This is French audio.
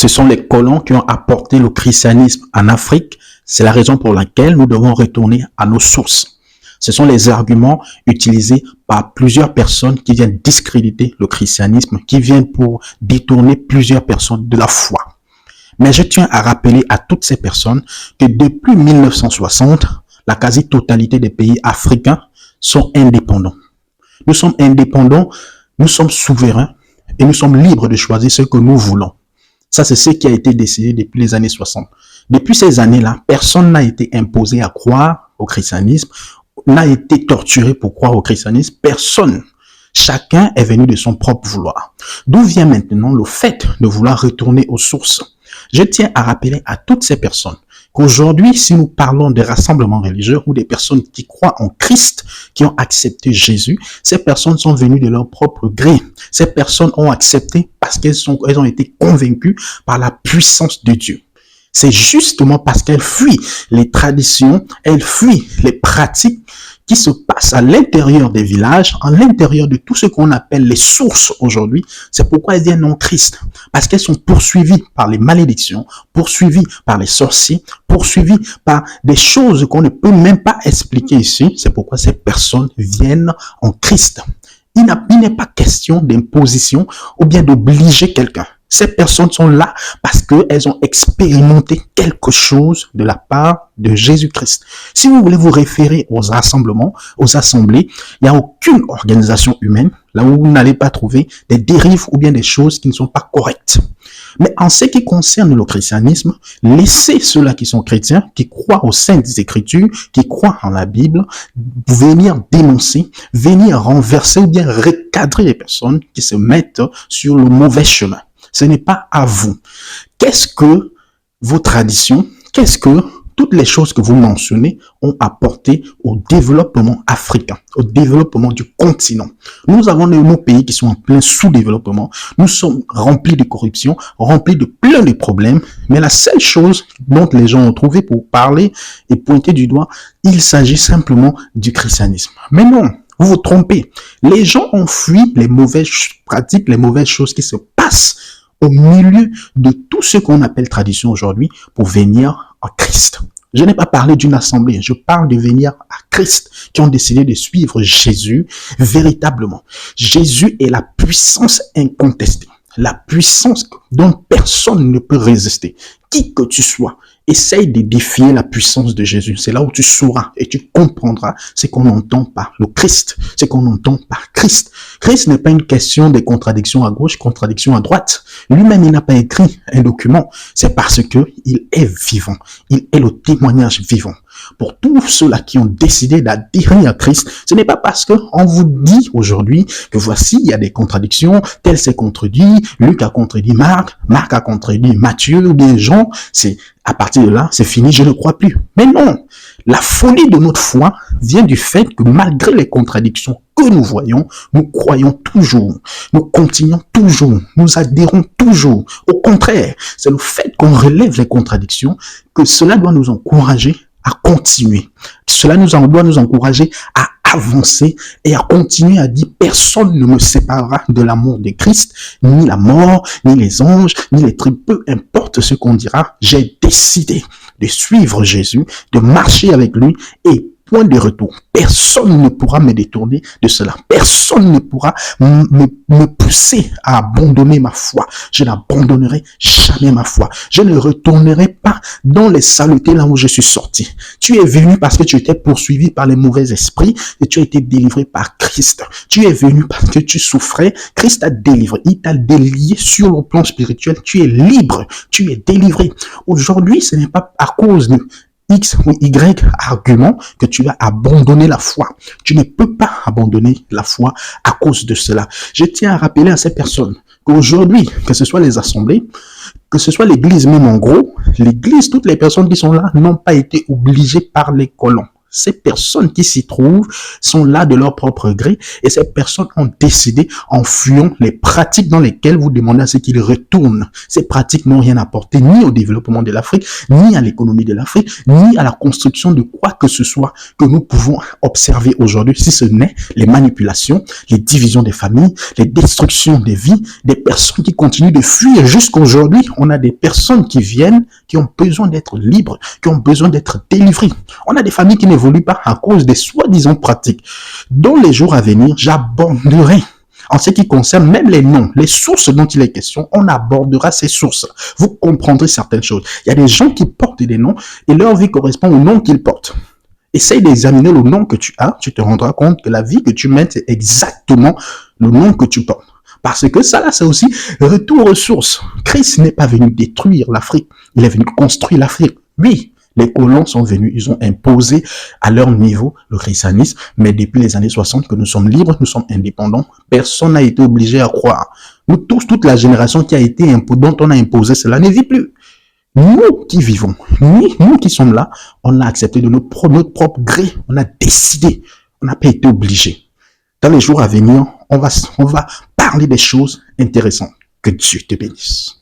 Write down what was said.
Ce sont les colons qui ont apporté le christianisme en Afrique. C'est la raison pour laquelle nous devons retourner à nos sources. Ce sont les arguments utilisés par plusieurs personnes qui viennent discréditer le christianisme, qui viennent pour détourner plusieurs personnes de la foi. Mais je tiens à rappeler à toutes ces personnes que depuis 1960, la quasi-totalité des pays africains sont indépendants. Nous sommes indépendants, nous sommes souverains et nous sommes libres de choisir ce que nous voulons. Ça, c'est ce qui a été décidé depuis les années 60. Depuis ces années-là, personne n'a été imposé à croire au christianisme, n'a été torturé pour croire au christianisme. Personne. Chacun est venu de son propre vouloir. D'où vient maintenant le fait de vouloir retourner aux sources? Je tiens à rappeler à toutes ces personnes qu'aujourd'hui, si nous parlons des rassemblements religieux ou des personnes qui croient en Christ, qui ont accepté Jésus, ces personnes sont venues de leur propre gré. Ces personnes ont accepté parce qu'elles ont été convaincues par la puissance de Dieu. C'est justement parce qu'elles fuient les traditions, elles fuient les pratiques qui se passent à l'intérieur des villages, à l'intérieur de tout ce qu'on appelle les sources aujourd'hui. C'est pourquoi elles viennent en Christ. Parce qu'elles sont poursuivies par les malédictions, poursuivies par les sorciers, poursuivies par des choses qu'on ne peut même pas expliquer ici. C'est pourquoi ces personnes viennent en Christ. Il n'est pas question d'imposition ou bien d'obliger quelqu'un. Ces personnes sont là parce qu'elles ont expérimenté quelque chose de la part de Jésus-Christ. Si vous voulez vous référer aux rassemblements, aux assemblées, il n'y a aucune organisation humaine là où vous n'allez pas trouver des dérives ou bien des choses qui ne sont pas correctes. Mais en ce qui concerne le christianisme, laissez ceux-là qui sont chrétiens, qui croient aux saintes écritures, qui croient en la Bible, venir dénoncer, venir renverser ou bien recadrer les personnes qui se mettent sur le mauvais chemin. Ce n'est pas à vous. Qu'est-ce que vos traditions, qu'est-ce que toutes les choses que vous mentionnez ont apporté au développement africain, au développement du continent? Nous avons nos pays qui sont en plein sous-développement. Nous sommes remplis de corruption, remplis de plein de problèmes. Mais la seule chose dont les gens ont trouvé pour parler et pointer du doigt, il s'agit simplement du christianisme. Mais non, vous vous trompez. Les gens ont fui les mauvaises pratiques, les mauvaises choses qui se passent au milieu de tout ce qu'on appelle tradition aujourd'hui pour venir à Christ. Je n'ai pas parlé d'une assemblée, je parle de venir à Christ, qui ont décidé de suivre Jésus véritablement. Jésus est la puissance incontestée, la puissance dont personne ne peut résister. Qui que tu sois, essaye de défier la puissance de Jésus. C'est là où tu sauras et tu comprendras ce qu'on entend par le Christ, ce qu'on entend par Christ. Christ n'est pas une question de contradiction à gauche, contradiction à droite. Lui-même, il n'a pas écrit un document. C'est parce que il est vivant. Il est le témoignage vivant. Pour tous ceux-là qui ont décidé d'adhérer à Christ, ce n'est pas parce qu'on vous dit aujourd'hui que voici, il y a des contradictions, tel s'est contredit, Luc a contredit Marc, Marc a contredit Matthieu, ou bien Jean, c'est à partir de là, c'est fini, je ne crois plus. Mais non, la folie de notre foi vient du fait que malgré les contradictions que nous voyons, nous croyons toujours, nous continuons toujours, nous adhérons toujours. Au contraire, c'est le fait qu'on relève les contradictions que cela doit nous encourager à continuer. Cela doit nous encourager à avancer et à continuer à dire personne ne me séparera de l'amour de Christ, ni la mort, ni les anges, ni les tribus, peu importe ce qu'on dira, j'ai décidé de suivre Jésus, de marcher avec lui et point de retour. Personne ne pourra me détourner de cela. Personne ne pourra me pousser à abandonner ma foi. Je n'abandonnerai jamais ma foi. Je ne retournerai pas dans les saletés là où je suis sorti. Tu es venu parce que tu étais poursuivi par les mauvais esprits et tu as été délivré par Christ. Tu es venu parce que tu souffrais. Christ t'a délivré. Il t'a délié sur le plan spirituel. Tu es libre. Tu es délivré. Aujourd'hui, ce n'est pas à cause de X ou Y argument que tu vas abandonner la foi. Tu ne peux pas abandonner la foi à cause de cela. Je tiens à rappeler à ces personnes qu'aujourd'hui, que ce soit les assemblées, que ce soit l'église même en gros, l'église, toutes les personnes qui sont là n'ont pas été obligées par les colons. Ces personnes qui s'y trouvent sont là de leur propre gré et ces personnes ont décidé, en fuyant les pratiques dans lesquelles vous demandez à ce qu'ils retournent. Ces pratiques n'ont rien apporté ni au développement de l'Afrique, ni à l'économie de l'Afrique, ni à la construction de quoi que ce soit que nous pouvons observer aujourd'hui, si ce n'est les manipulations, les divisions des familles, les destructions des vies, des personnes qui continuent de fuir jusqu'aujourd'hui. On a des personnes qui viennent, qui ont besoin d'être libres, qui ont besoin d'être délivrées. On a des familles qui n'évoluent pas à cause des soi-disant pratiques. Dans les jours à venir, j'aborderai, en ce qui concerne même les noms, les sources dont il est question, on abordera ces sources. Vous comprendrez certaines choses. Il y a des gens qui portent des noms et leur vie correspond au nom qu'ils portent. Essaye d'examiner le nom que tu as, tu te rendras compte que la vie que tu mènes, c'est exactement le nom que tu portes. Parce que ça, là, c'est aussi retour aux sources. Christ n'est pas venu détruire l'Afrique, il est venu construire l'Afrique. Oui, les colons sont venus, ils ont imposé à leur niveau le christianisme, mais depuis les années 60 que nous sommes libres, nous sommes indépendants, personne n'a été obligé à croire. Nous tous, toute la génération qui a été dont on a imposé cela ne vit plus. Nous qui vivons, nous qui sommes là, on a accepté de notre propre gré, on a décidé, on n'a pas été obligé. Dans les jours à venir, on va parler des choses intéressantes. Que Dieu te bénisse.